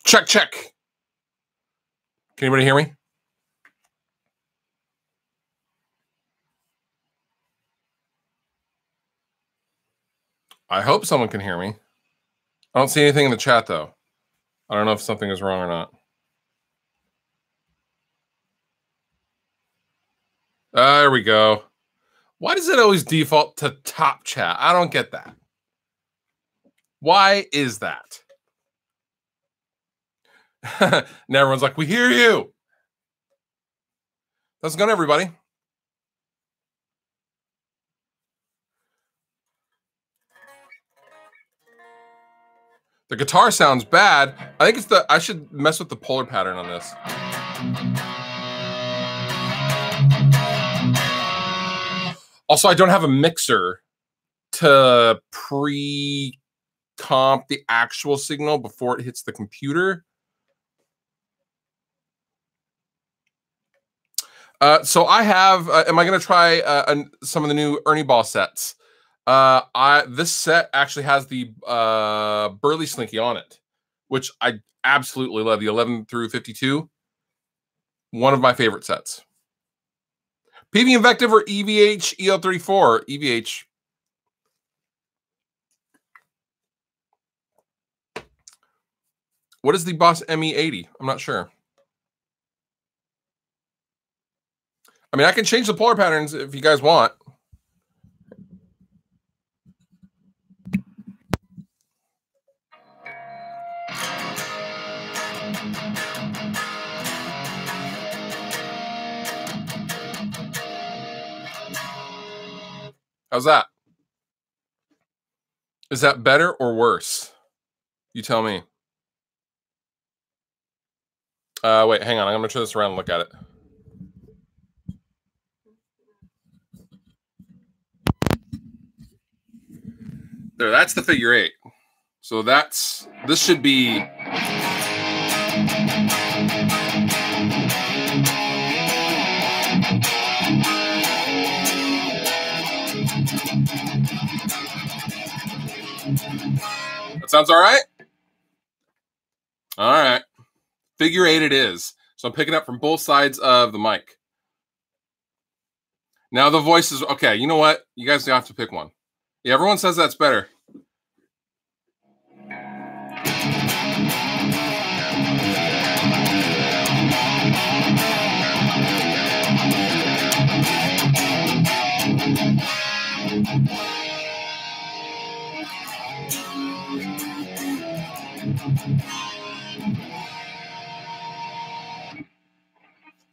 Check, check. Can anybody hear me? I hope someone can hear me. I don't see anything in the chat, though. I don't know if something is wrong or not. There we go. Why does it always default to top chat? I don't get that. Why is that? And everyone's like, we hear you. How's it going, everybody? The guitar sounds bad. I think it's I should mess with the polar pattern on this. Also, I don't have a mixer to pre-comp the actual signal before it hits the computer. So I have, am I going to try some of the new Ernie Ball sets? This set actually has the Burley Slinky on it, which I absolutely love. The 11 through 52, one of my favorite sets. PV Invective or EVH EL34? EVH. What is the Boss ME80? I'm not sure. I mean, I can change the polar patterns if you guys want. How's that? Is that better or worse? You tell me. Wait, hang on. I'm going to turn this around and look at it. There, that's the figure 8. So this should be... That sounds all right? All right. Figure 8 it is. So I'm picking up from both sides of the mic. Now the voice is... Okay, you know what? You guys have to pick one. Yeah, everyone says that's better.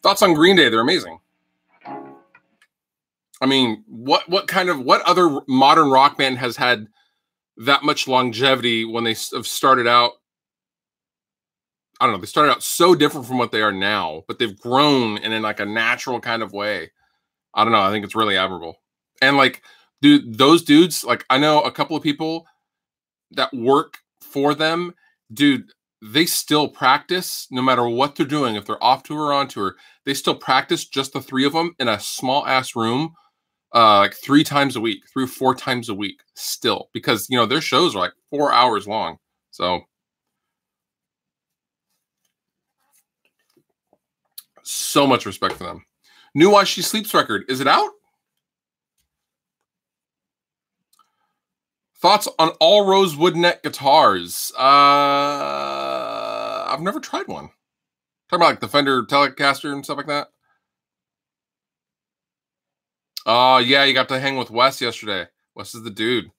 Thoughts on Green Day? They're amazing. I mean, what other modern rock band has had that much longevity when they have started out? I don't know. They started out so different from what they are now, but they've grown in like a natural kind of way. I don't know. I think it's really admirable. And like, dude, those dudes, like I know a couple of people that work for them, dude, they still practice no matter what they're doing. If they're off tour or on tour, they still practice, just the three of them in a small ass room, like 3 times a week, 3 or 4 times a week still, because, you know, their shows are like 4 hours long. So much respect for them. New Why She Sleeps record. Is it out? Thoughts on all rosewood neck guitars? I've never tried one. Talking about like the Fender Telecaster and stuff like that. Oh, yeah, you got to hang with Wes yesterday. Wes is the dude.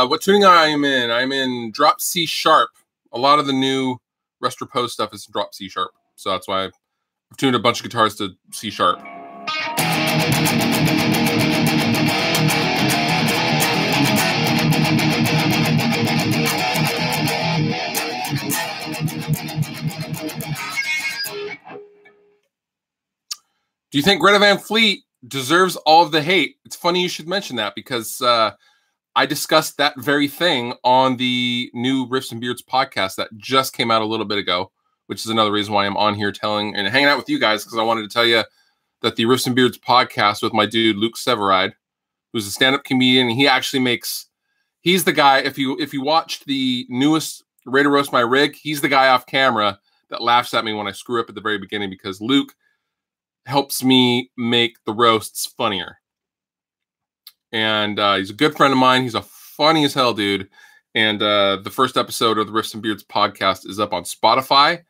What tuning I am in? I'm in drop C sharp. A lot of the new Restropose stuff is drop C sharp. So that's why I've tuned a bunch of guitars to C sharp. Do you think Greta Van Fleet deserves all of the hate? It's funny you should mention that because I discussed that very thing on the new Riffs and Beards podcast that just came out a little bit ago, which is another reason why I'm on here telling and hanging out with you guys, because I wanted to tell you that the Riffs and Beards podcast with my dude Luke Severide, who's a stand-up comedian, and he actually he's the guy, if you watched the newest Ready to Roast My Rig, he's the guy off camera that laughs at me when I screw up at the very beginning, because Luke helps me make the roasts funnier. And he's a good friend of mine. He's a funny as hell dude. And the first episode of the Riffs and Beards podcast is up on Spotify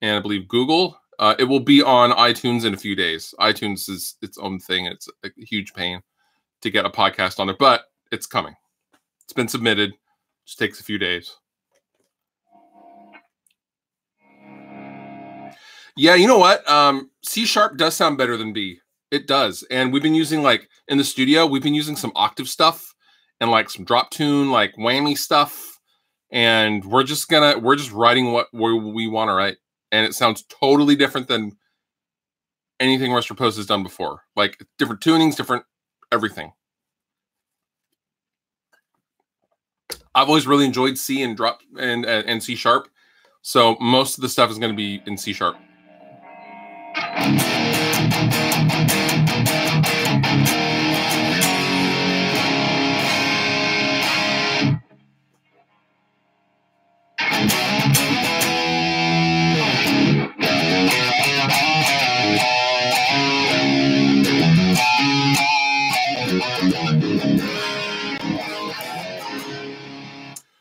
and I believe Google. It will be on iTunes in a few days. iTunes is its own thing. It's a huge pain to get a podcast on there, but it's coming. It's been submitted. Just takes a few days. Yeah, you know what? C sharp does sound better than B. It does. And we've been using, like, in the studio, we've been using some octave stuff and like some drop tune, like whammy stuff. And we're just writing what we want to write. And it sounds totally different than anything Restropose has done before. Like different tunings, different everything. I've always really enjoyed C and drop and C sharp. So most of the stuff is going to be in C sharp.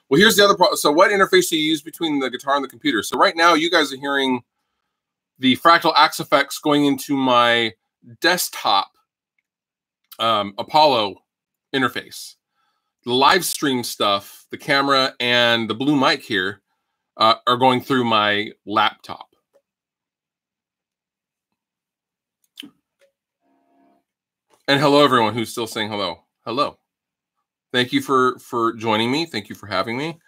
Well, here's the other part. So what interface do you use between the guitar and the computer? So right now you guys are hearing the Fractal Axe effects going into my desktop Apollo interface. The live stream stuff, the camera and the blue mic here are going through my laptop. And hello, everyone who's still saying hello. Hello. Thank you for joining me. Thank you for having me.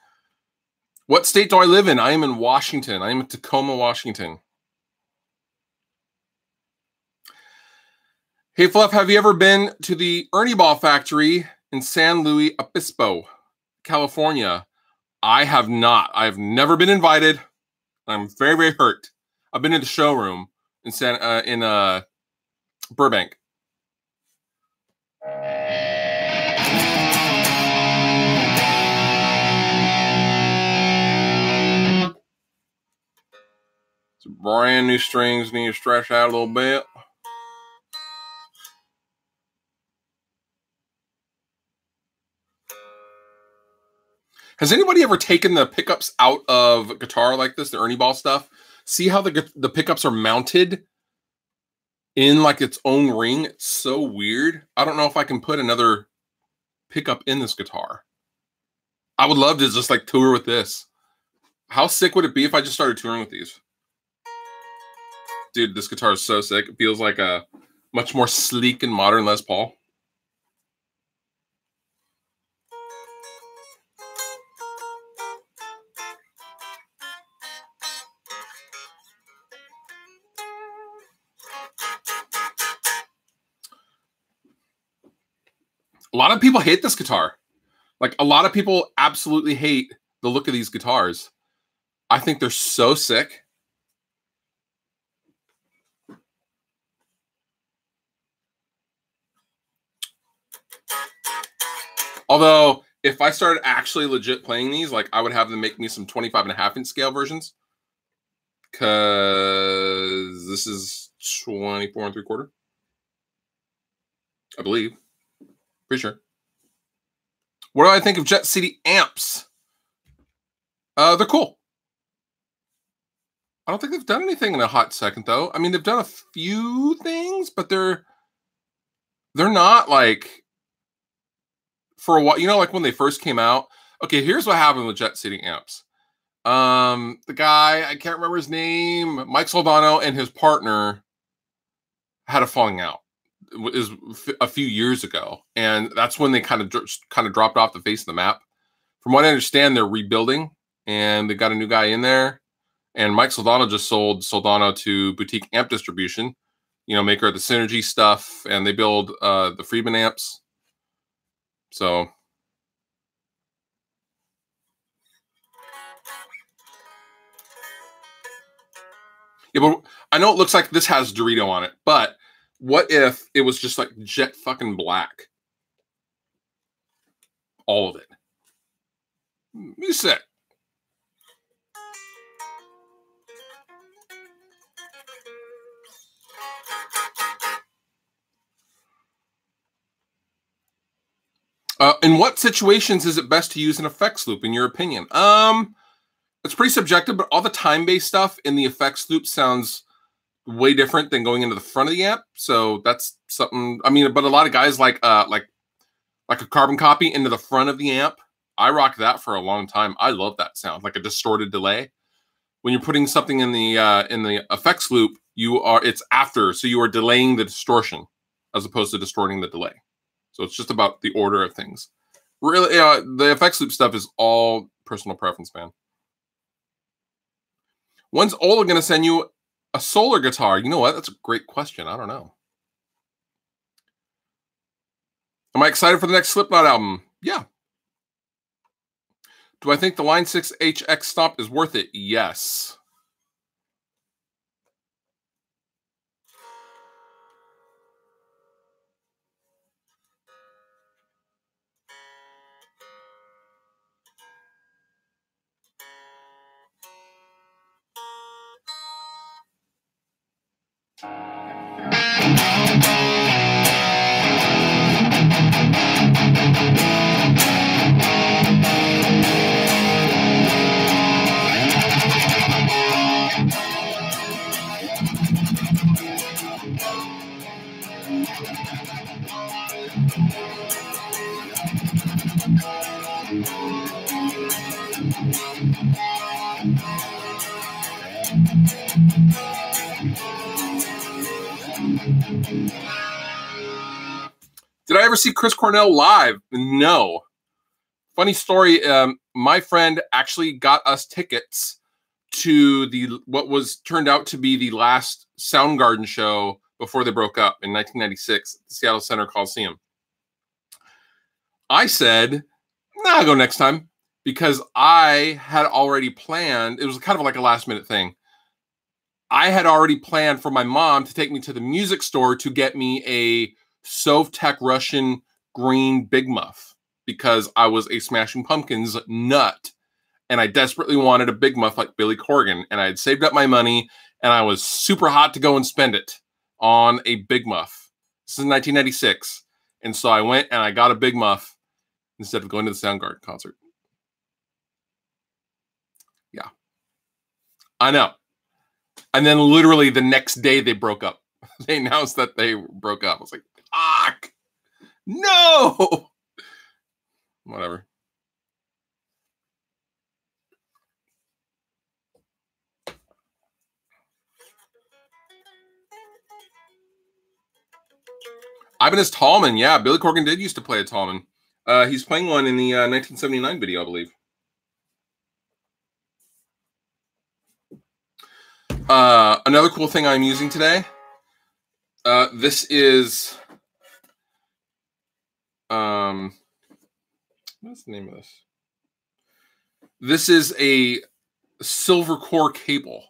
What state do I live in? I am in Washington. I am in Tacoma, Washington. Hey, Fluff, have you ever been to the Ernie Ball factory in San Luis Obispo, California? I have not. I have never been invited. I'm very, very hurt. I've been in the showroom in Burbank. Some brand new strings need to stretch out a little bit. Has anybody ever taken the pickups out of guitar like this, the Ernie Ball stuff? See how the pickups are mounted in like its own ring? It's so weird. I don't know if I can put another pickup in this guitar. I would love to just like tour with this. How sick would it be if I just started touring with these? Dude, this guitar is so sick. It feels like a much more sleek and modern Les Paul. A lot of people hate this guitar. Like, a lot of people absolutely hate the look of these guitars. I think they're so sick. Although, if I started actually legit playing these, like, I would have them make me some 25.5-inch scale versions. Because this is 24 3/4. I believe. Pretty sure. What do I think of Jet City amps? They're cool. I don't think they've done anything in a hot second, though. I mean, they've done a few things, but they're not like for a while. You know, like when they first came out. Okay, here's what happened with jet seating amps. The guy, I can't remember his name, Mike Soldano and his partner had a falling out. It was a few years ago, and that's when they kind of dropped off the face of the map. From what I understand, they're rebuilding, and they got a new guy in there. And Mike Soldano just sold Soldano to Boutique Amp Distribution, you know, maker of the Synergy stuff, and they build the Friedman amps. So yeah, but I know it looks like this has Dorito on it, but what if it was just like jet fucking black? All of it. You said. In what situations is it best to use an effects loop, in your opinion? It's pretty subjective, but all the time-based stuff in the effects loop sounds way different than going into the front of the amp. So that's something. I mean, but a lot of guys like a carbon copy into the front of the amp. I rocked that for a long time. I love that sound, like a distorted delay. When you're putting something in the effects loop, it's after, so you are delaying the distortion as opposed to distorting the delay. So it's just about the order of things. Really, the effects loop stuff is all personal preference, man. When's Ola going to send you a solar guitar? You know what? That's a great question. I don't know. Am I excited for the next Slipknot album? Yeah. Do I think the Line 6 HX Stomp is worth it? Yes. Did I ever see Chris Cornell live? No. Funny story. My friend actually got us tickets to what was turned out to be the last Soundgarden show before they broke up in 1996 at the Seattle Center Coliseum. I said, nah, I'll go next time, because I had already planned. It was kind of like a last minute thing. I had already planned for my mom to take me to the music store to get me a Sovtek Russian green Big Muff, because I was a Smashing Pumpkins nut and I desperately wanted a Big Muff like Billy Corgan, and I had saved up my money and I was super hot to go and spend it on a Big Muff. This is 1996. And so I went and I got a Big Muff instead of going to the Soundgarden concert. Yeah. I know. And then literally the next day they broke up. They announced that they broke up. I was like, fuck. No. Whatever. Ibanez Tallman. Yeah, Billy Corgan did used to play a Tallman. He's playing one in the 1979 video, I believe. Another cool thing I'm using today. This is what's the name of this? This is a silver core cable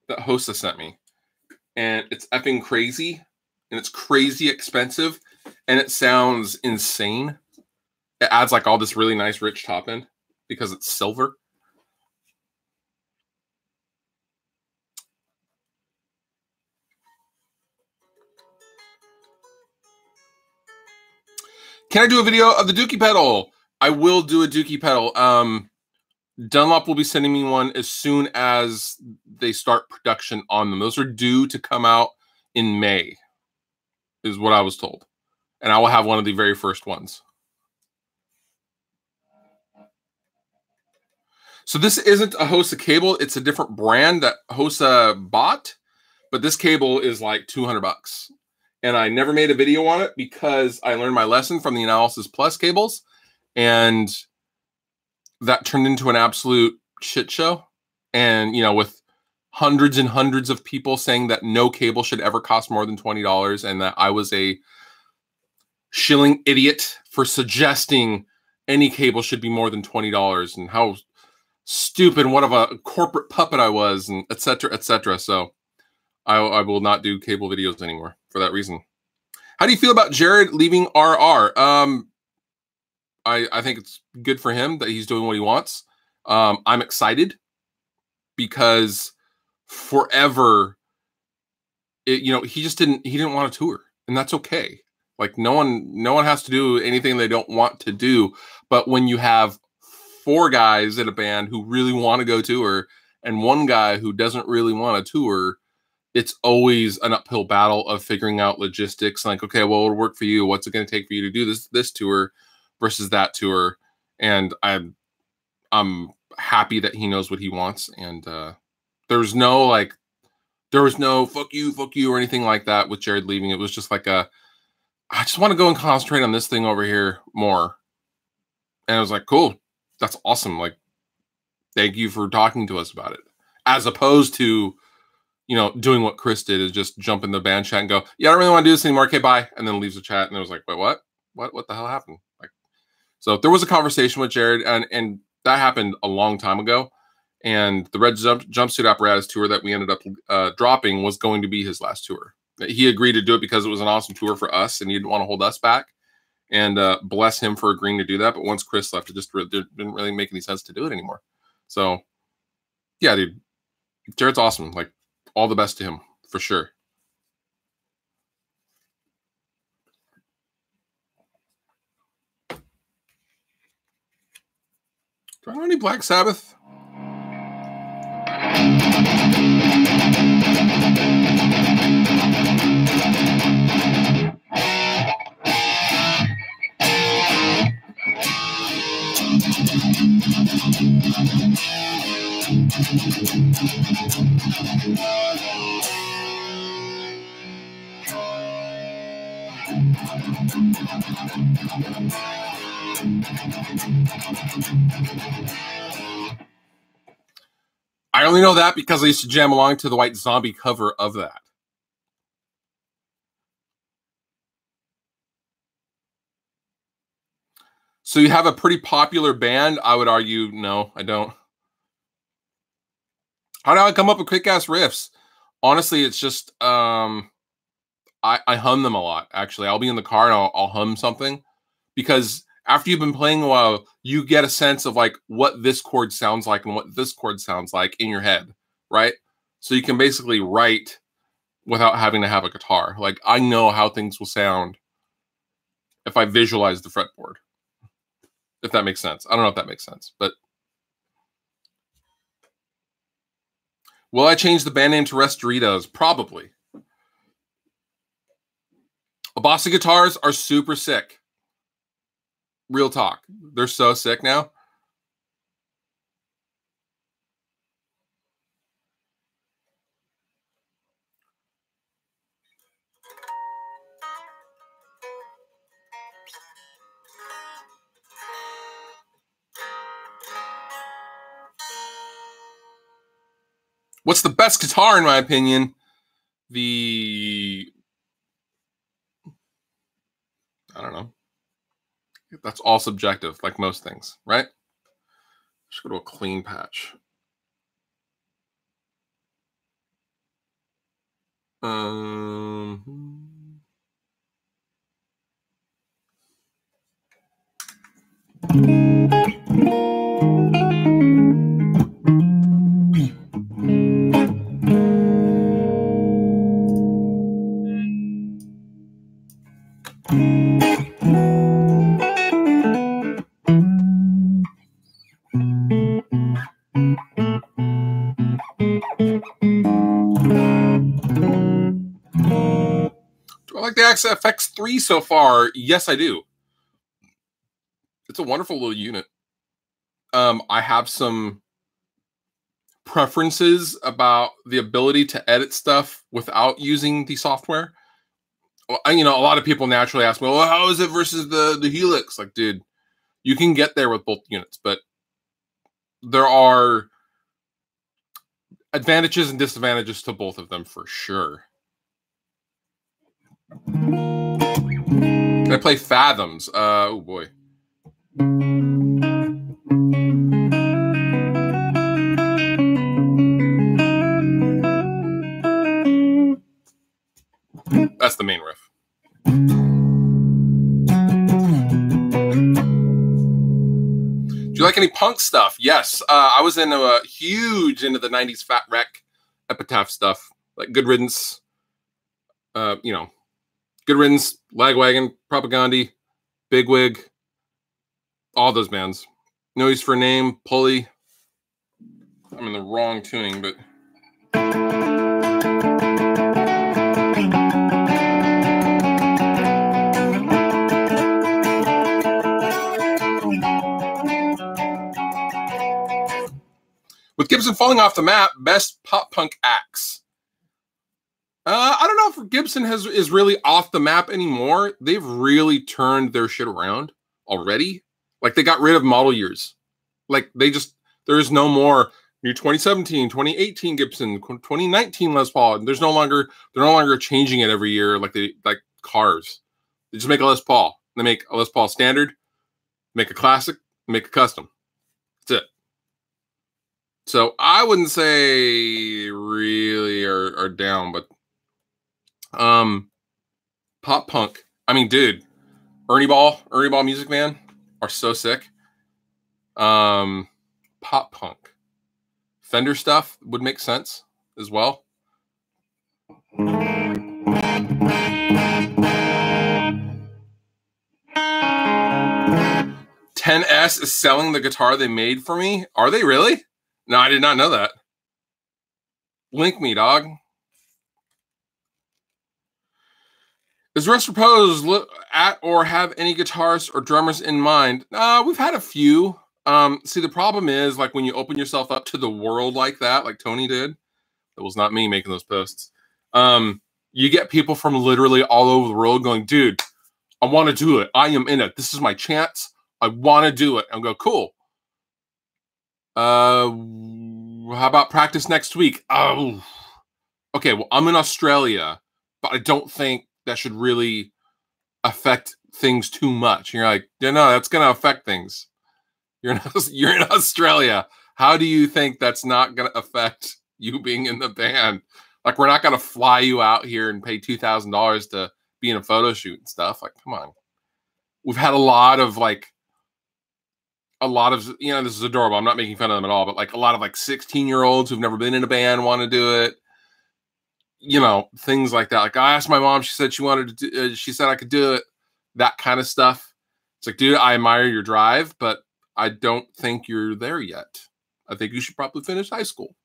that Hosta sent me, and it's effing crazy, and it's crazy expensive, and it sounds insane. It adds like all this really nice rich top end because it's silver. Can I do a video of the Dookie pedal? I will do a Dookie pedal. Dunlop will be sending me one as soon as they start production on them. Those are due to come out in May, is what I was told. And I will have one of the very first ones. So this isn't a Hosa cable. It's a different brand that Hosa bought. But this cable is like $200. And I never made a video on it because I learned my lesson from the Analysis Plus cables. And that turned into an absolute shit show. And, you know, with hundreds and hundreds of people saying that no cable should ever cost more than $20 and that I was a shilling idiot for suggesting any cable should be more than $20 and how stupid and what of a corporate puppet I was, and et cetera, et cetera. So I will not do cable videos anymore for that reason. How do you feel about Jared leaving RR? I think it's good for him that he's doing what he wants. I'm excited because forever, you know, he didn't want to tour, and that's okay. Like no one has to do anything they don't want to do. But when you have 4 guys in a band who really want to go tour and one guy who doesn't really want to tour, it's always an uphill battle of figuring out logistics. Like, okay, well, it'll work for you. What's it going to take for you to do this tour versus that tour? And I'm happy that he knows what he wants. And there was no fuck you or anything like that with Jared leaving. It was just like I just want to go and concentrate on this thing over here more. And I was like, cool, that's awesome. Like, thank you for talking to us about it. As opposed to, you know, doing what Chris did, is just jump in the band chat and go, yeah, I don't really want to do this anymore. Okay, bye. And then leaves the chat. And I was like, wait, what? What the hell happened? Like, so there was a conversation with Jared, and that happened a long time ago. And the Red Jumpsuit Apparatus tour that we ended up dropping was going to be his last tour. He agreed to do it because it was an awesome tour for us, and he didn't want to hold us back. And bless him for agreeing to do that. But once Chris left, it just didn't really make any sense to do it anymore. So, yeah, dude, Jared's awesome. Like, all the best to him, for sure. Do I know any Black Sabbath? I only know that because I used to jam along to the White Zombie cover of that. So you have a pretty popular band? I would argue, no, I don't. How do I come up with kick-ass riffs? Honestly, it's just I hum them a lot, actually. I'll be in the car and I'll hum something. Because after you've been playing a while, you get a sense of like what this chord sounds like and what this chord sounds like in your head, right? So you can basically write without having to have a guitar. Like, I know how things will sound if I visualize the fretboard. If that makes sense. I don't know if that makes sense, but will I change the band name to Restoritos? Probably. Bossa guitars are super sick. Real talk. They're so sick now. What's the best guitar, in my opinion? I don't know. That's all subjective, like most things, right? Let's go to a clean patch. like the XFX3 so far. Yes, I do. It's a wonderful little unit. I have some preferences about the ability to edit stuff without using the software. Well, a lot of people naturally ask me, well, how is it versus the Helix? Like, dude, you can get there with both units, but there are advantages and disadvantages to both of them for sure. Can I play Fathoms? Oh boy. That's the main riff. Do you like any punk stuff? Yes. I was huge into the 90s Fat Wreck, Epitaph stuff, like Good Riddance, Good Riddance, Lagwagon, Propaganda, Bigwig, all those bands. No Use for a Name, Pulley. I'm in the wrong tuning, but... With Gibson falling off the map, best pop punk acts. I don't know if Gibson is really off the map anymore. They've really turned their shit around already. Like, they got rid of model years. Like, there's no more new 2017, 2018 Gibson, 2019 Les Paul. They're no longer changing it every year like cars. They just make a Les Paul. They make a Les Paul standard, make a classic, make a custom. That's it. So I wouldn't say really are down, but pop punk. I mean, dude, Ernie Ball Music Man are so sick. Pop punk. Fender stuff would make sense as well. 10S is selling the guitar they made for me. Are they really? No, I did not know that. Link me, dog. Is Rest Repose look at or have any guitarists or drummers in mind? We've had a few. See, the problem is, like, when you open yourself up to the world like that, like Tony did, it was not me making those posts. You get people from literally all over the world going, dude, I want to do it. I am in it. This is my chance. I want to do it. And go, cool. How about practice next week? Oh, okay. Well, I'm in Australia, but I don't think that should really affect things too much. You're like, yeah, no, that's going to affect things. You're in Australia. How do you think that's not going to affect you being in the band? Like, we're not going to fly you out here and pay $2,000 to be in a photo shoot and stuff. Like, come on. We've had a lot of, this is adorable. I'm not making fun of them at all, but like a lot of 16-year-olds who've never been in a band want to do it. Things like that. Like, I asked my mom, she said she said I could do it. That kind of stuff. It's like, dude, I admire your drive, but I don't think you're there yet. I think you should probably finish high school.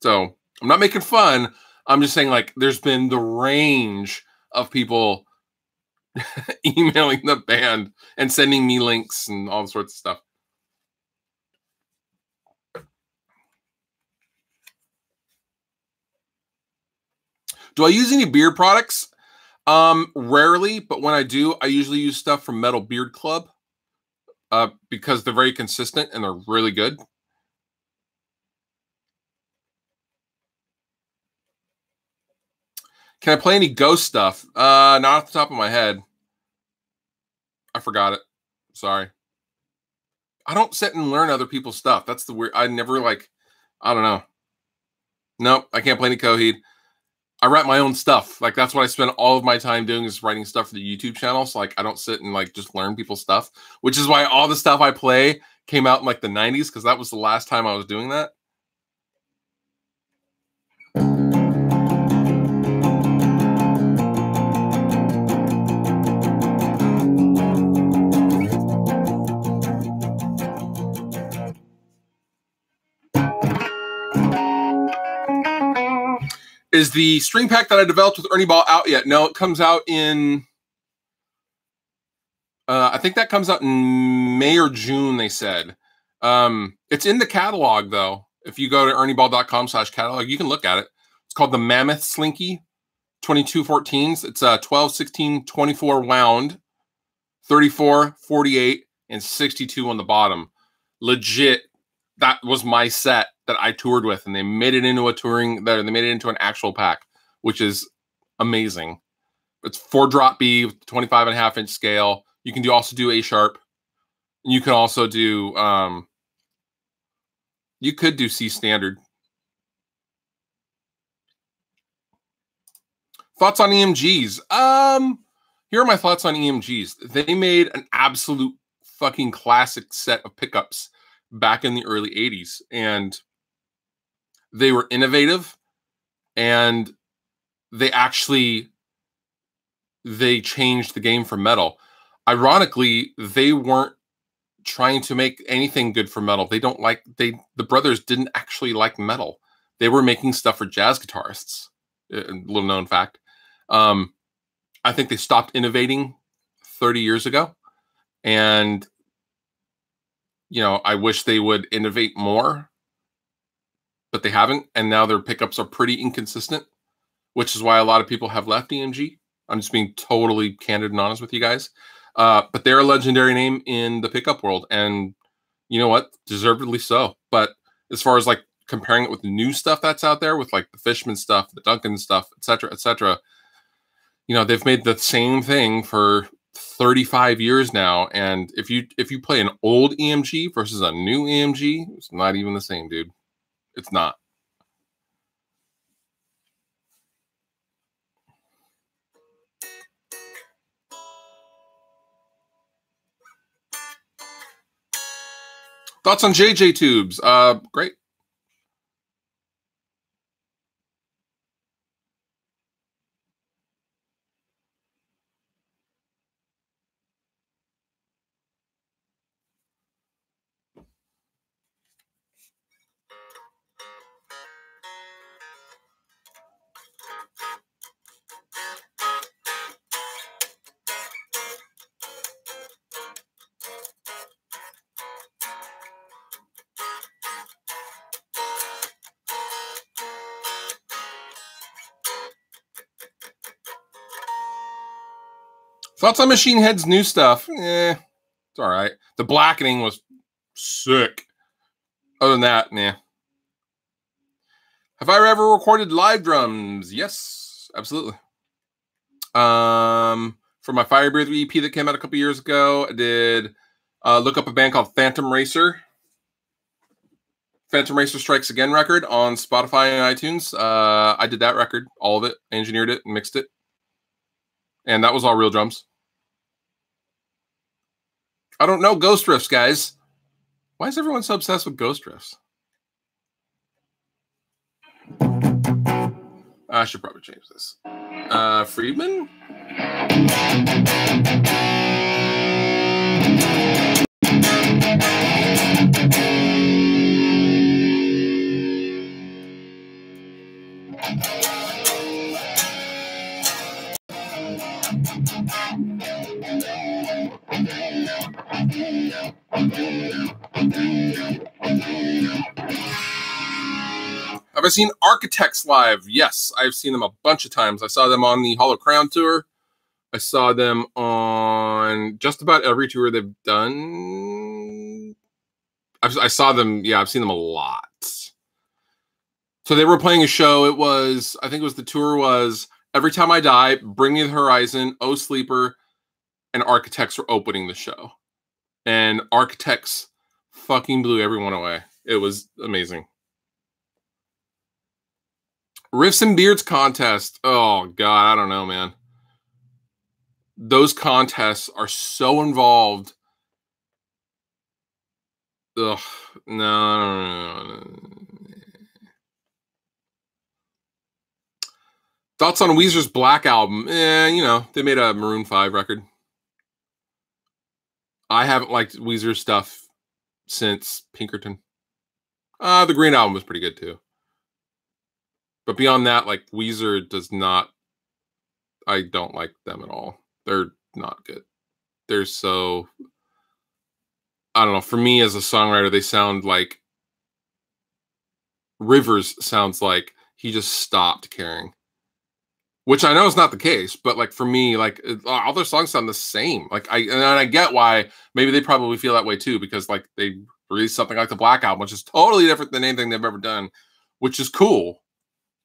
So I'm not making fun. I'm just saying, like, there's been the range of people emailing the band and sending me links and all sorts of stuff. Do I use any beard products? Rarely, but when I do, I usually use stuff from Metal Beard Club because they're very consistent and they're really good. Can I play any Ghost stuff? Not off the top of my head. I forgot it. Sorry. I don't sit and learn other people's stuff. That's the weird. I never I don't know. Nope. I can't play any Coheed. I write my own stuff. Like, that's what I spend all of my time doing, is writing stuff for the YouTube channel. So I don't sit and just learn people's stuff, which is why all the stuff I play came out in the 90s. Cause that was the last time I was doing that. Is the string pack that I developed with Ernie Ball out yet? No, it comes out in... I think that comes out in May or June, they said. It's in the catalog, though. If you go to ernieball.com/catalog, you can look at it. It's called the Mammoth Slinky 2214s. It's 12, 16, 24 wound, 34, 48, and 62 on the bottom. Legit, that was my set that I toured with, and they made it into a touring... They made it into an actual pack, which is amazing. It's 4-drop B with 25.5-inch scale. You can also do A sharp. You can also do you could do C standard. Thoughts on EMGs? Here are my thoughts on EMGs. They made an absolute fucking classic set of pickups back in the early 80s, and they were innovative, and they changed the game for metal. Ironically, they weren't trying to make anything good for metal. The brothers didn't actually like metal. They were making stuff for jazz guitarists. A little known fact. I think they stopped innovating 30 years ago. And, I wish they would innovate more, but they haven't. And now their pickups are pretty inconsistent, which is why a lot of people have left EMG. I'm just being totally candid and honest with you guys. But they're a legendary name in the pickup world, and you know what? Deservedly so. But as far as like comparing it with the new stuff that's out there, with like the Fishman stuff, the Duncan stuff, etc., they've made the same thing for 35 years now. And if you play an old EMG versus a new EMG, it's not even the same, dude. It's not. Thoughts on JJ tubes? Great. Thoughts on Machine Head's new stuff? It's all right. The blackening was sick. Other than that, nah. Have I ever recorded live drums? Yes, absolutely. For my Firebird EP that came out a couple years ago, I did look up a band called Phantom Racer. Phantom Racer Strikes Again record on Spotify and iTunes. I did that record, all of it, engineered it, mixed it. And that was all real drums. I don't know ghost riffs, guys. Why is everyone so obsessed with ghost riffs? I should probably change this. Friedman? Have I seen Architects live? Yes, I've seen them a bunch of times. I saw them on the Hollow Crown tour. I saw them on just about every tour they've done. I saw them, yeah, I've seen them a lot. So they were playing a show. I think the tour was Every Time I Die, Bring Me the Horizon, Oh Sleeper, and Architects were opening the show. And Architects fucking blew everyone away. It was amazing. Riffs and Beards contest. Oh, God, I don't know, man. Those contests are so involved. Ugh, no. Thoughts on Weezer's Black album? They made a Maroon 5 record. I haven't liked Weezer's stuff since Pinkerton. The Green album was pretty good, too. But beyond that, like Weezer does not. I don't like them at all. They're not good. They're so. I don't know. For me as a songwriter, they sound like Rivers sounds like he just stopped caring. Which I know is not the case, but like for me, like all their songs sound the same. Like I get why maybe they probably feel that way too, because like they released something like the Black Album, which is totally different than anything they've ever done, which is cool.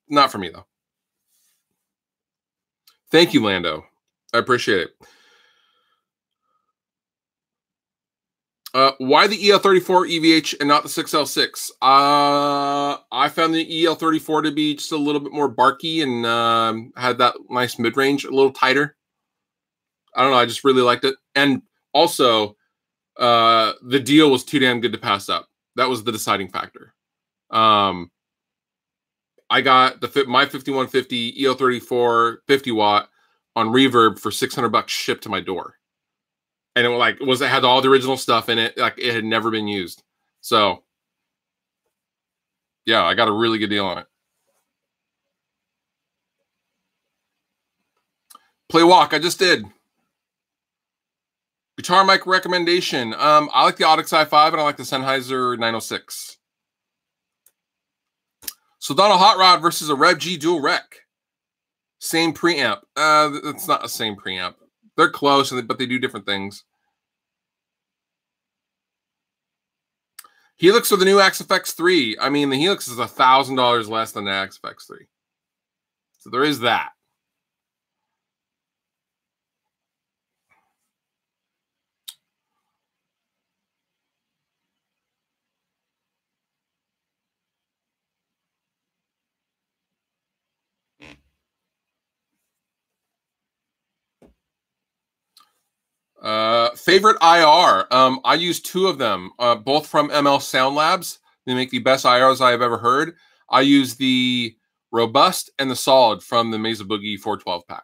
Not for me though. Thank you, Lando. I appreciate it. Why the EL34 EVH and not the 6L6? I found the EL34 to be just a little bit more barky and had that nice mid-range, a little tighter. I don't know. I just really liked it. And also, the deal was too damn good to pass up. That was the deciding factor. I got my 5150 EL34 50 watt on Reverb for $600 shipped to my door. And it had all the original stuff in it. Like it had never been used. So yeah, I got a really good deal on it. Play walk, I just did. Guitar mic recommendation. I like the Audix i5 and I like the Sennheiser 906. Soldano Hot Rod versus a Rev G Dual Rec. Same preamp. It's not the same preamp. They're close, but they do different things. Helix or the new Axe FX3? I mean, the Helix is $1,000 less than the Axe FX3. So there is that. Favorite IR. I use two of them, both from ML Sound Labs. They make the best IRs I have ever heard. I use the Robust and the Solid from the Mesa Boogie 412 pack,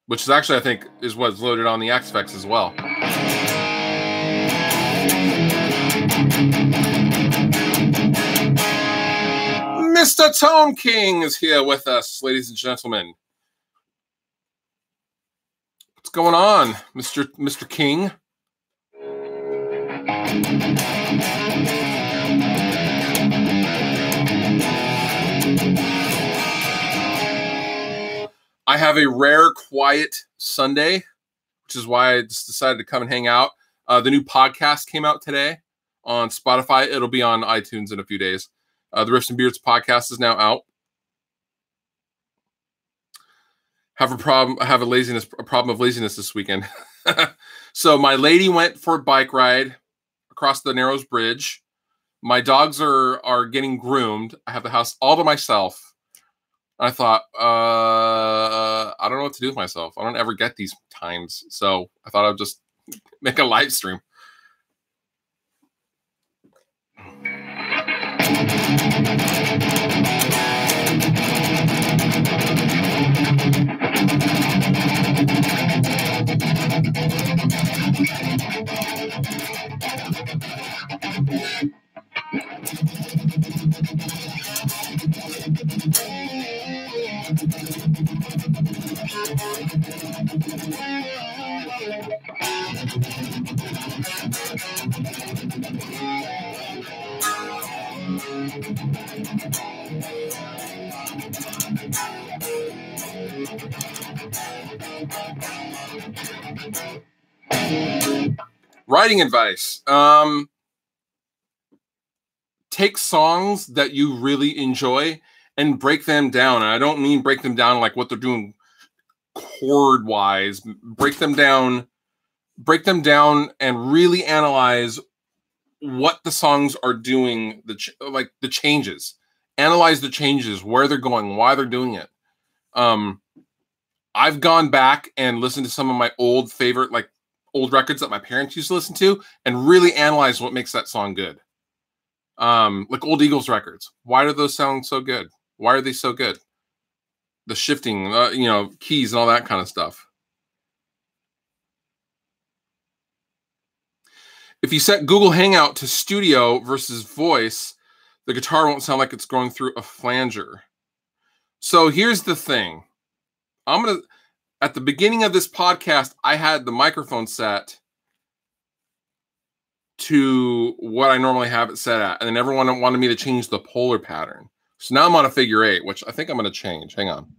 which is actually, I think, is what's loaded on the Axe FX as well. Mr. Tone King is here with us, ladies and gentlemen. What's going on, Mr. King? I have a rare, quiet Sunday, which is why I just decided to come and hang out. The new podcast came out today on Spotify. It'll be on iTunes in a few days. The Riffs and Beards podcast is now out. I have a problem of laziness this weekend. So my lady went for a bike ride across the Narrows Bridge. My dogs are getting groomed. I have the house all to myself. I thought, I don't know what to do with myself. I don't ever get these times. So I thought I'd just make a live stream. Writing advice. Take songs that you really enjoy and break them down. And I don't mean break them down like what they're doing chord wise. Break them down and really analyze what the songs are doing, the changes. Analyze the changes, where they're going, why they're doing it. I've gone back and listened to some of my old favorite, like old records that my parents used to listen to and really analyze what makes that song good. Like old Eagles records. Why do those sound so good? Why are they so good? The shifting, keys and all that kind of stuff. If you set Google Hangout to studio versus voice, the guitar won't sound like it's going through a flanger. So here's the thing. At the beginning of this podcast, I had the microphone set to what I normally have it set at. And then everyone wanted me to change the polar pattern. So now I'm on a figure 8, which I think I'm going to change. Hang on.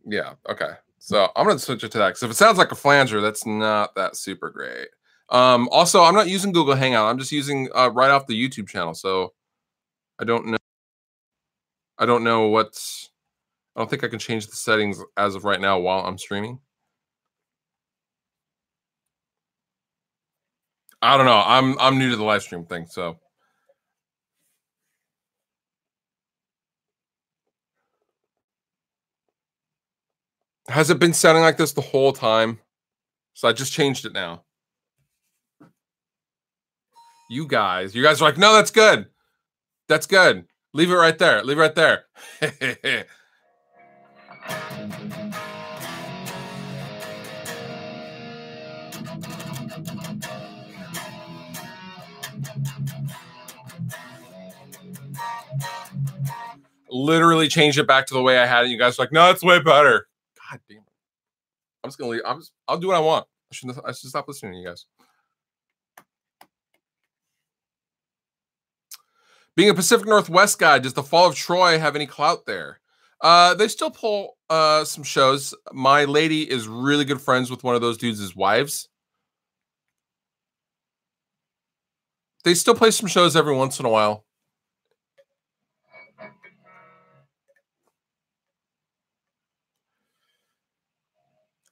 Yeah. Okay. So I'm going to switch it to that. Because if it sounds like a flanger, that's not that super great. Also, I'm not using Google Hangout. I'm just using right off the YouTube channel. So I don't know. I don't think I can change the settings as of right now while I'm streaming. I don't know. I'm new to the live stream thing, so. Has it been sounding like this the whole time? So I just changed it now. You guys are like, no, that's good. That's good. Leave it right there. Leave it right there. Literally changed it back to the way I had it. You guys are like, no, it's way better. God damn it. I'm just gonna leave. I'll do what I want. I should stop listening to you guys. Being a Pacific Northwest guy, does the fall of Troy have any clout there? They still pull some shows. My lady is really good friends with one of those dudes' wives. They still play some shows every once in a while.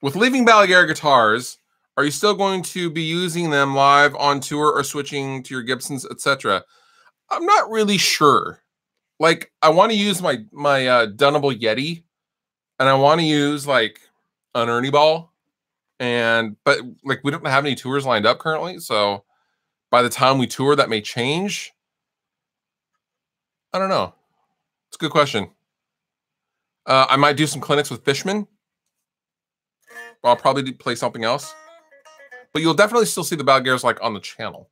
With leaving Balaguer guitars, are you still going to be using them live on tour or switching to your Gibsons, etc.? I'm not really sure. Like, I want to use my Dunnable Yeti, and I want to use like an Ernie Ball, but like we don't have any tours lined up currently, so by the time we tour, that may change. I don't know. It's a good question. I might do some clinics with Fishman. I'll probably play something else. But you'll definitely still see the Balaguers like on the channel.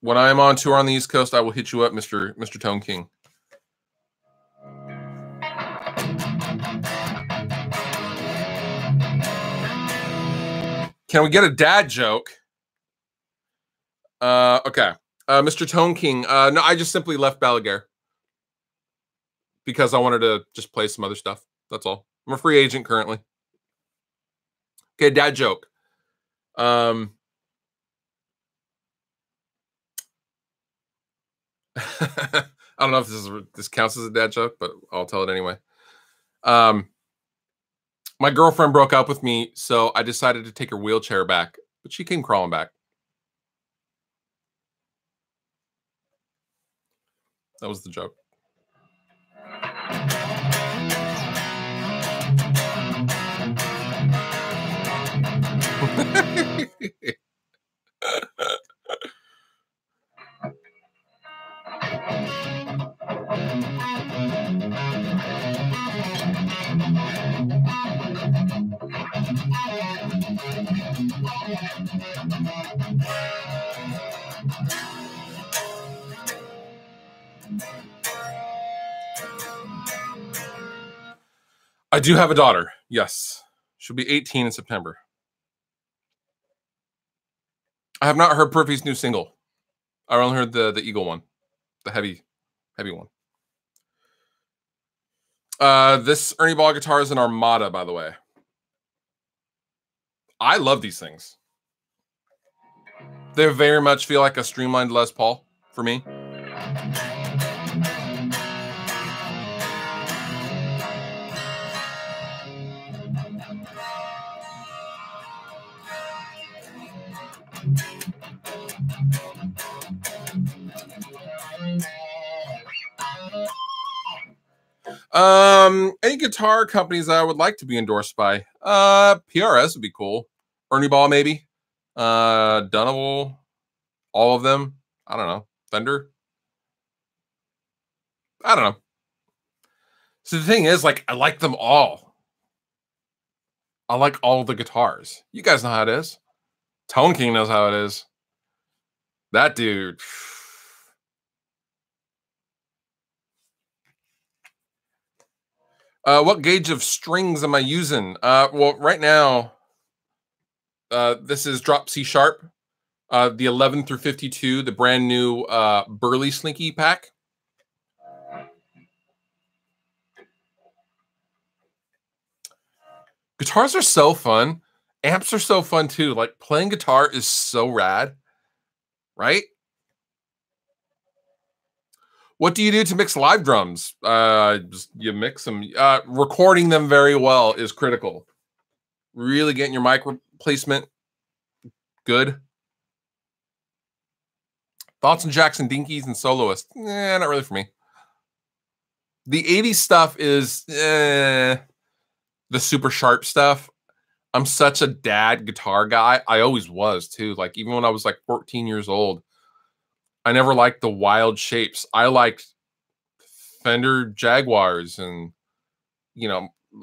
When I am on tour on the East Coast, I will hit you up, Mr. Tone King. Can we get a dad joke? Okay. Mr. Tone King. No, I just simply left Balaguer because I wanted to just play some other stuff. That's all. I'm a free agent currently. Okay, dad joke. I don't know if this counts as a dad joke, but I'll tell it anyway. My girlfriend broke up with me, so I decided to take her wheelchair back, but she came crawling back. That was the joke. I do have a daughter. Yes. She'll be 18 in September. I have not heard Perfy's new single. I only heard the Eagle one. The heavy one. This Ernie Ball guitar is an Armada, by the way. I love these things. They very much feel like a streamlined Les Paul for me. Any guitar companies I would like to be endorsed by? PRS would be cool. Ernie Ball, maybe. Dunnable. All of them. I don't know. Fender. I don't know. So the thing is, like, I like them all. I like all the guitars. You guys know how it is. Tone King knows how it is. That dude. What gauge of strings am I using? Well, right now, this is drop C sharp, the 11 through 52, the brand new Burley Slinky pack. Guitars are so fun. Amps are so fun too. Like, playing guitar is so rad, right? What do you do to mix live drums? You mix them. Recording them very well is critical. Really getting your mic placement good. Thoughts on Jackson Dinkies and soloists? Not really for me. The 80s stuff is the super sharp stuff. I'm such a dad guitar guy. I always was too. Like, even when I was like 14 years old, I never liked the wild shapes. I liked Fender Jaguars, and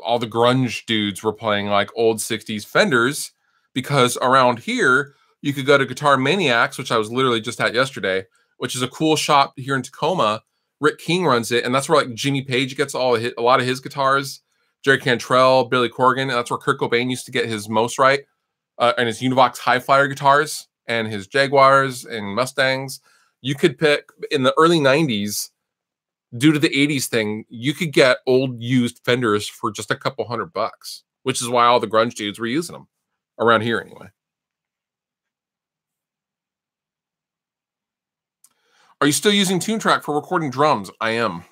all the grunge dudes were playing like old 60s Fenders, because around here you could go to Guitar Maniacs, which I was literally just at yesterday, which is a cool shop here in Tacoma. Rick King runs it, and that's where like Jimmy Page gets a lot of his guitars. Jerry Cantrell, Billy Corgan, and that's where Kurt Cobain used to get his most right, and his Univox High Flyer guitars and his Jaguars and Mustangs. You could pick in the early 90s, due to the 80s thing, you could get old used Fenders for just a couple $100, which is why all the grunge dudes were using them around here anyway. Are you still using TuneTrack for recording drums? I am.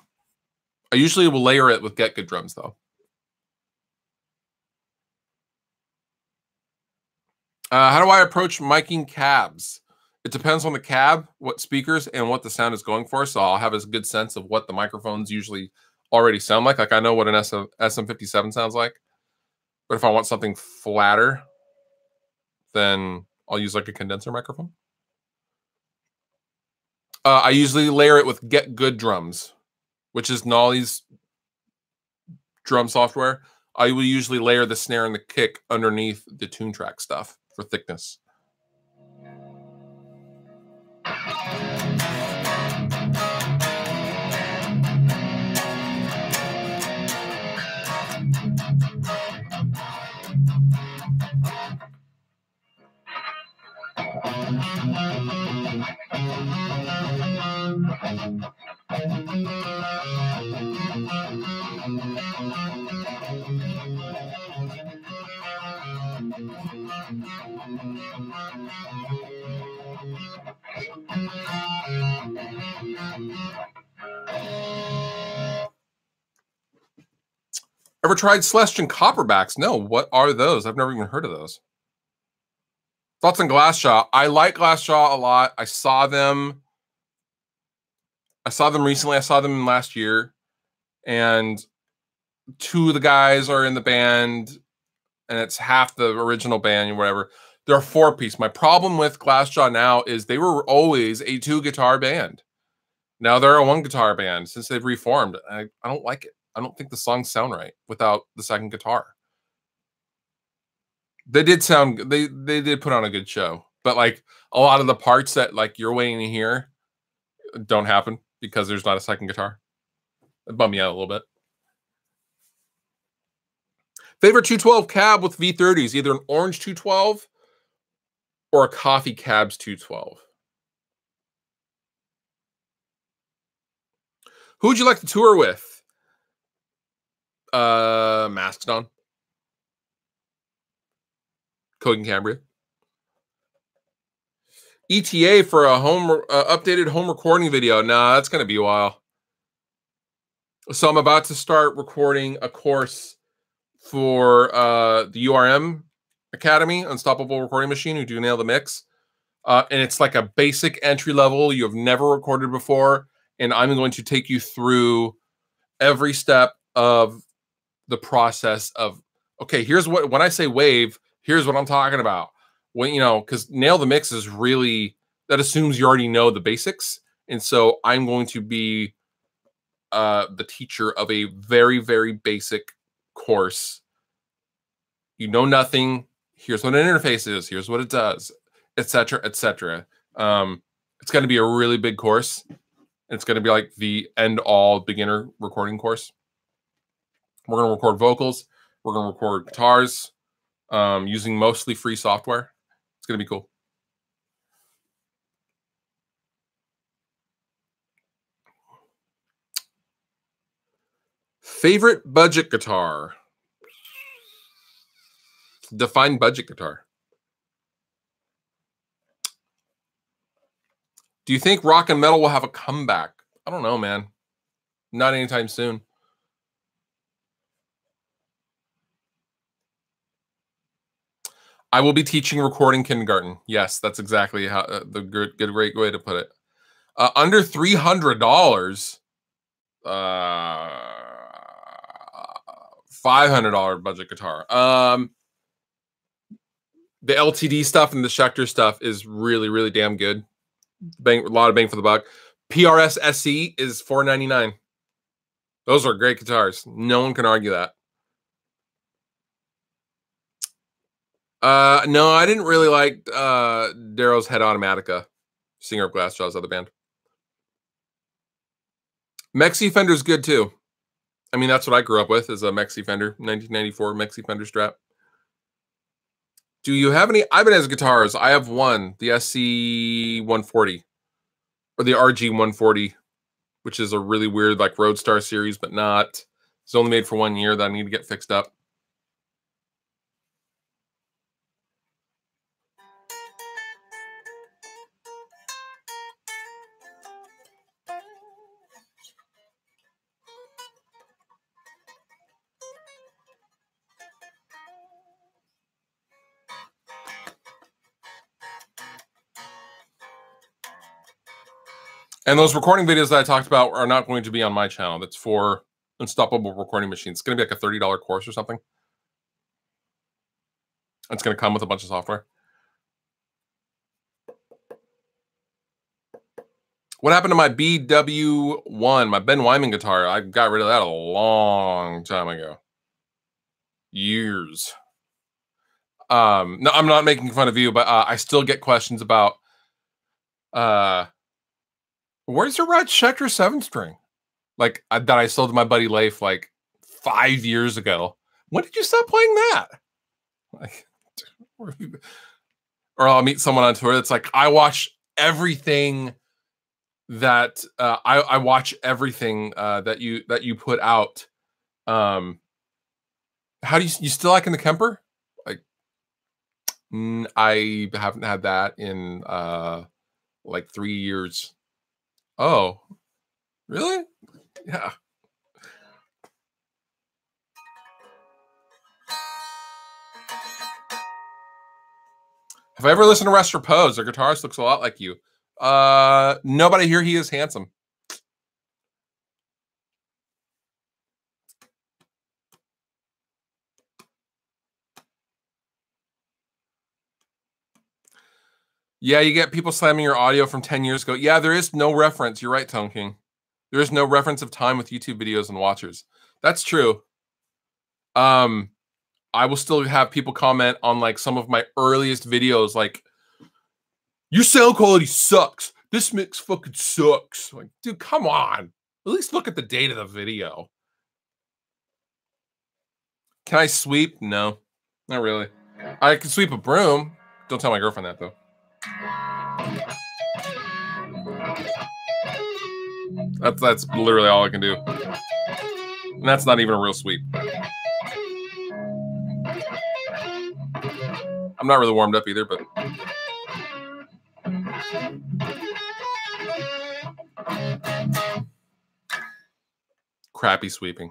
I usually will layer it with Get Good Drums though. How do I approach miking cabs? It depends on the cab, what speakers, and what the sound is going for. So I'll have a good sense of what the microphones usually already sound like. Like, I know what an SM57 sounds like. But if I want something flatter, then I'll use like a condenser microphone. I usually layer it with Get Good Drums, which is Nolly's drum software. I will usually layer the snare and the kick underneath the TuneTrack stuff for thickness. Ever tried Celestian Copperbacks? No. What are those? I've never even heard of those. Thoughts on Glassjaw? I like Glassjaw a lot. I saw them recently. I saw them last year, and two of the guys are in the band, and it's half the original band or whatever. They're a 4-piece. My problem with Glassjaw now is they were always a 2-guitar band. Now they're a 1-guitar band since they've reformed. I don't like it. I don't think the songs sound right without the second guitar. They did put on a good show, but like a lot of the parts that like you're waiting to hear don't happen because there's not a second guitar. It bummed me out a little bit. Favorite 212 cab with V30s, either an orange 212 or a coffee cabs 212. Who would you like to tour with? Mastodon. Coheed and Cambria. ETA for a updated home recording video. Nah, that's going to be a while. So I'm about to start recording a course for the URM Academy, Unstoppable Recording Machine, who do Nail the Mix. And it's like a basic entry level. You have never recorded before. And I'm going to take you through every step of the process of, okay, here's what, when I say wave, here's what I'm talking about. When, because Nail the Mix is really, that assumes you already know the basics. And so I'm going to be the teacher of a very, very basic course. You know nothing. Here's what an interface is. Here's what it does, etc., etc. It's going to be a really big course. It's going to be like the end-all beginner recording course. We're going to record vocals. We're going to record guitars using mostly free software. It's going to be cool. Favorite budget guitar? Define budget guitar. Do you think rock and metal will have a comeback? I don't know, man. Not anytime soon. I will be teaching recording kindergarten. Yes, that's exactly how the great way to put it. Under $300, $500 budget guitar. The LTD stuff and the Schecter stuff is really, really damn good. A lot of bang for the buck. PRS SE is $499. Those are great guitars. No one can argue that. No, I didn't really like Darrow's Head Automatica, singer of Glassjaw's other band. Mexi Fender's good too. I mean, that's what I grew up with, is a Mexi Fender, 1994 Mexi Fender Strat. Do you have any Ibanez guitars? I have one, the SC 140 or the RG 140, which is a really weird like Roadstar series, but not. It's only made for 1 year that I need to get fixed up. And those recording videos that I talked about are not going to be on my channel. That's for Unstoppable Recording Machines. It's going to be like a $30 course or something. It's going to come with a bunch of software. What happened to my BW1, my Ben Wyman guitar? I got rid of that a long time ago. Years. No, I'm not making fun of you, but I still get questions about where's your red Schecter 7-string? Like that I sold to my buddy Leif like 5 years ago. When did you stop playing that? Like, or I'll meet someone on Twitter that's like, I watch everything that I watch everything that you put out. How do you still liking the Kemper? Like, I haven't had that in like 3 years. Oh, really? Yeah. Have I ever listened to Rest Repose? Their guitarist looks a lot like you. Nobody here. He is handsome. Yeah, you get people slamming your audio from 10 years ago. Yeah, there is no reference. You're right, Tone King. There is no reference of time with YouTube videos and watchers. That's true. I will still have people comment on like some of my earliest videos, like, your sound quality sucks. This mix fucking sucks. Like, dude, come on. At least look at the date of the video. Can I sweep? No, not really. I can sweep a broom. Don't tell my girlfriend that, though. That's literally all I can do. And that's not even a real sweep. I'm not really warmed up either, but... crappy sweeping.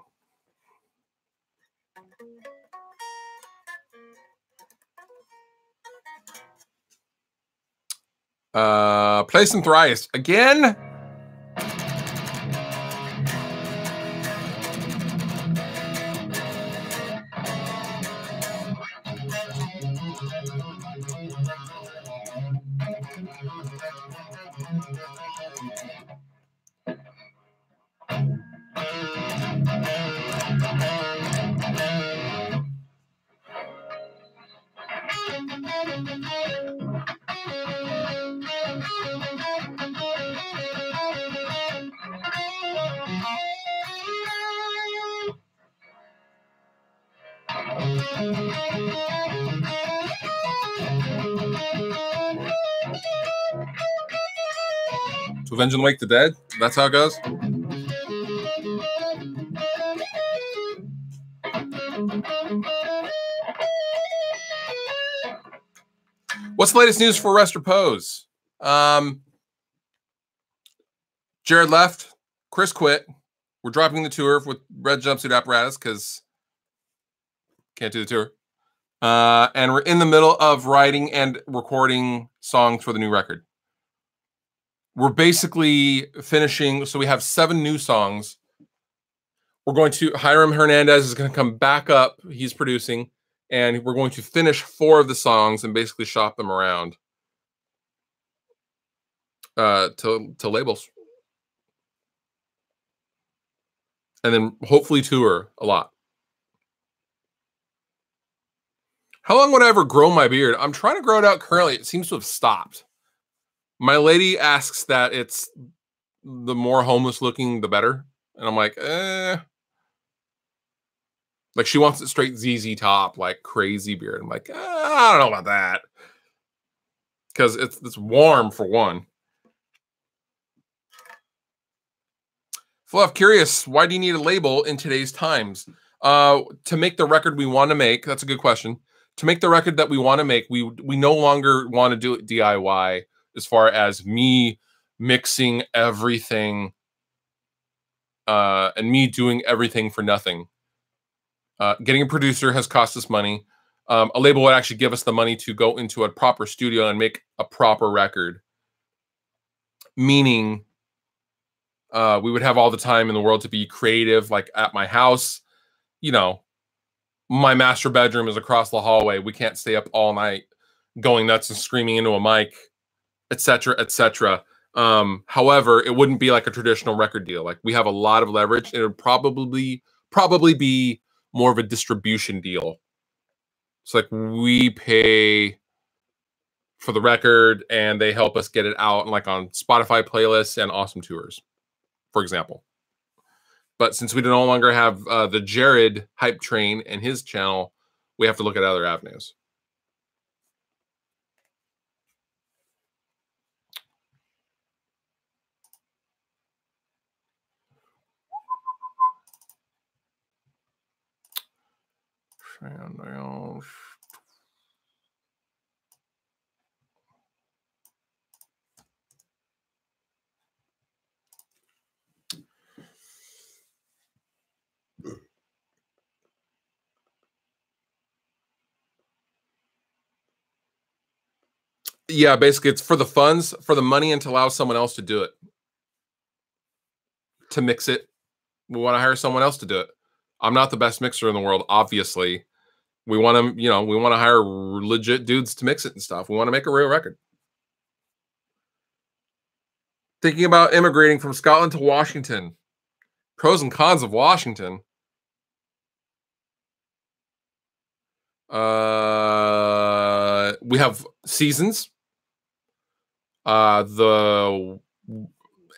Play some Thrice. Again? To avenge and wake the dead? That's how it goes? What's the latest news for Rest Repose? Jared left. Chris quit. We're dropping the tour with Red Jumpsuit Apparatus because can't do the tour. And we're in the middle of writing and recording songs for the new record. We're basically finishing. So we have 7 new songs. We're going to, Hiram Hernandez is going to come back up. He's producing. And we're going to finish 4 of the songs and basically shop them around to labels. And then hopefully tour a lot. How long would I ever grow my beard? I'm trying to grow it out currently. It seems to have stopped. My lady asks that it's the more homeless looking, the better. And I'm like, Like she wants it straight ZZ Top, like crazy beard. I'm like, I don't know about that. Because it's warm for one. Fluff, curious, why do you need a label in today's times? To make the record we want to make. That's a good question. To make the record that we want to make, we no longer want to do it DIY as far as me mixing everything and me doing everything for nothing. Getting a producer has cost us money. A label would actually give us the money to go into a proper studio and make a proper record. Meaning we would have all the time in the world to be creative, like at my house. You know, my master bedroom is across the hallway. We can't stay up all night going nuts and screaming into a mic, etc., etc. However, it wouldn't be like a traditional record deal. Like we have a lot of leverage. It would probably be more of a distribution deal. It's like we pay for the record and they help us get it out like on Spotify playlists and awesome tours, for example. But since we no longer have the Jared hype train and his channel, we have to look at other avenues. Yeah, basically it's for the funds, for the money, and to allow someone else to do it. To mix it. We want to hire someone else to do it. I'm not the best mixer in the world, obviously. We want to, we want to hire legit dudes to mix it and stuff. We want to make a real record. Thinking about immigrating from Scotland to Washington. Pros and cons of Washington. We have seasons. The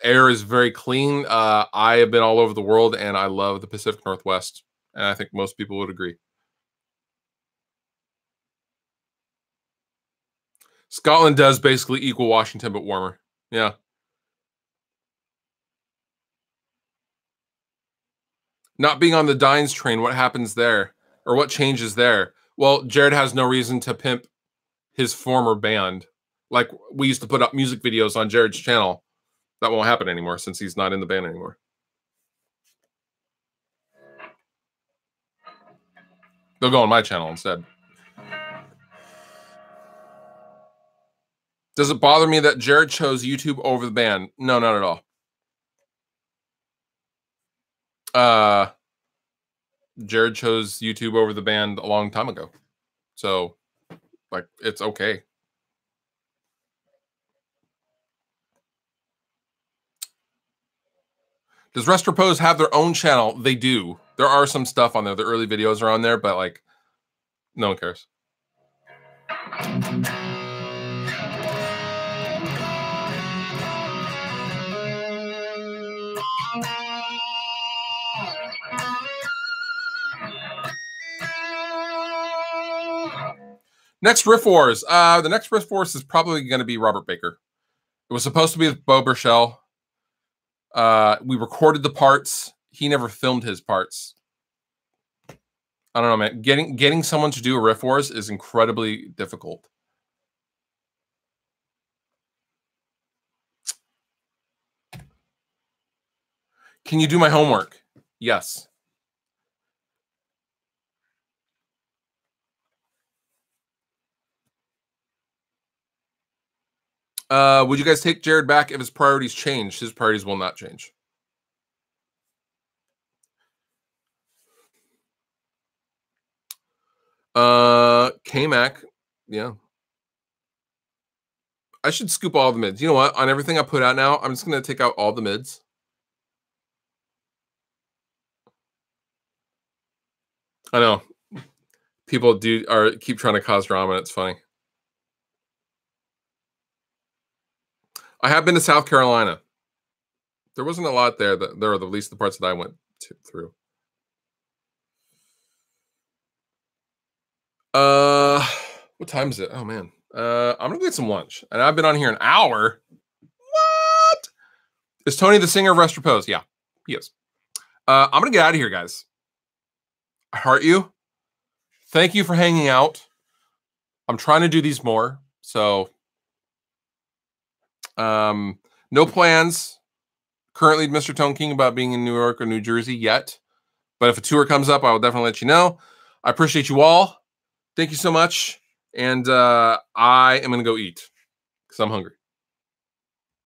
air is very clean. I have been all over the world and I love the Pacific Northwest. And I think most people would agree. Scotland does basically equal Washington, but warmer. Yeah. Not being on the Dines train, what happens there? Or what changes there? Well, Jared has no reason to pimp his former band. Like, we used to put up music videos on Jared's channel. That won't happen anymore since he's not in the band anymore. They'll go on my channel instead. Does it bother me that Jared chose YouTube over the band? No, not at all. Jared chose YouTube over the band a long time ago. So, like, it's okay. Does Rest Repose have their own channel? They do. There are some stuff on there. The early videos are on there, but, like, no one cares. Next Riff Wars. The next Riff Wars is probably going to be Robert Baker. It was supposed to be with Bo Burchell. We recorded the parts. He never filmed his parts. I don't know, man. Getting someone to do a Riff Wars is incredibly difficult. Can you do my homework? Yes. Would you guys take Jared back if his priorities change? His priorities will not change. K-Mac. Yeah. I should scoop all the mids. You know what? On everything I put out now, I'm just going to take out all the mids. I know. People keep trying to cause drama, and it's funny. I have been to South Carolina. There wasn't a lot there. There are at least the parts that I went through. What time is it? Oh man. I'm gonna get some lunch, and I've been on here an hour. What? Is Tony the singer of Rest Repose? Yeah, he is. I'm gonna get out of here, guys. I heart you. Thank you for hanging out. I'm trying to do these more, so no plans currently, Mr. Tone King, about being in New York or New Jersey yet. But if a tour comes up, I will definitely let you know. I appreciate you all. Thank you so much. And I am going to go eat because I'm hungry.